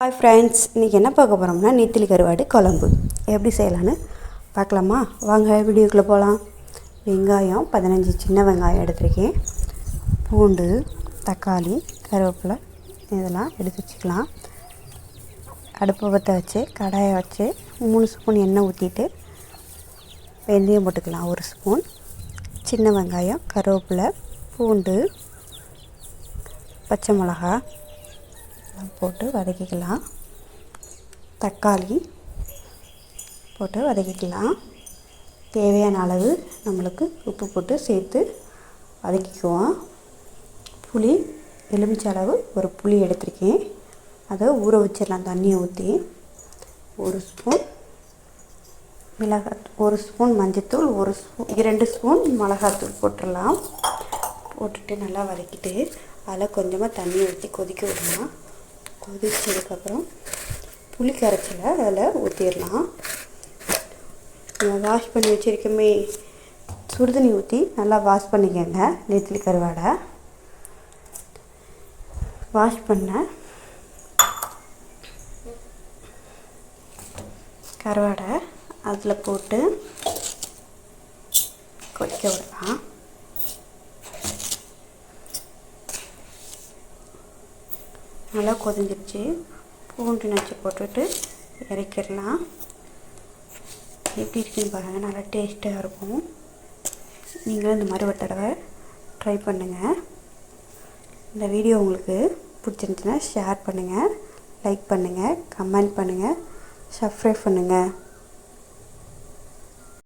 Hi friends, இன்றைக்கி என்ன பார்க்க போகிறோம்னா நெத்திலி கருவாடு குழம்பு எப்படி செய்யலான்னு பார்க்கலாமா? வாங்க வீடியோக்குள்ளே போகலாம். வெங்காயம் 15 சின்ன வெங்காயம் எடுத்துருக்கேன். பூண்டு, தக்காளி, கருவேப்பிலை இதெல்லாம் எடுத்து வச்சுக்கலாம். அடுப்பை பற்ற வச்சு கடாயை வச்சு 3 ஸ்பூன் எண்ணெய் ஊற்றிட்டு வெந்தயம் போட்டுக்கலாம். 1 ஸ்பூன் சின்ன வெங்காயம், கருவேப்பிலை, பூண்டு, பச்சை மிளகா போட்டு வதக்கிக்கலாம். தக்காளி போட்டு வதக்கிக்கலாம். தேவையான அளவு நம்மளுக்கு உப்பு போட்டு சேர்த்து வதக்கிக்குவோம். புளி எலுமிச்சை அளவு ஒரு புளி எடுத்திருக்கேன். அதை ஊற வச்சிடலாம் தண்ணியை ஊற்றி. 1 ஸ்பூன் மிளகாய், 1 ஸ்பூன் மஞ்சள்தூள், 2 ஸ்பூன் மிளகாத்தூள் போட்டுடலாம். போட்டுட்டு நல்லா வதக்கிட்டு அதில் கொஞ்சமாக தண்ணி ஊற்றி கொதிக்க விடலாம். கொதிச்சதுக்கப்புறம் புளி கரைச்சலை அதில் ஊற்றிடலாம். வாஷ் பண்ணி வச்சுருக்கோமே, சுடுதண்ணி ஊற்றி நல்லா வாஷ் பண்ணிக்கோங்க. நெத்திலி கருவாடை வாஷ் பண்ண கருவாடை அதில் போட்டு கொதிக்க விடலாம். நல்லா கொதிஞ்சிருச்சு. பூண்டு நச்சு போட்டுட்டு இறக்கிடலாம். எப்படி இருக்குன்னு பாருங்கள், நல்லா டேஸ்ட்டாக இருக்கும். நீங்களும் இந்த மாதிரி ஒரு தடவை ட்ரை பண்ணுங்கள். இந்த வீடியோ உங்களுக்கு பிடிச்சிருந்துச்சுன்னா ஷேர் பண்ணுங்கள், லைக் பண்ணுங்கள், கமெண்ட் பண்ணுங்கள், சப்ஸ்கிரைப் பண்ணுங்கள்.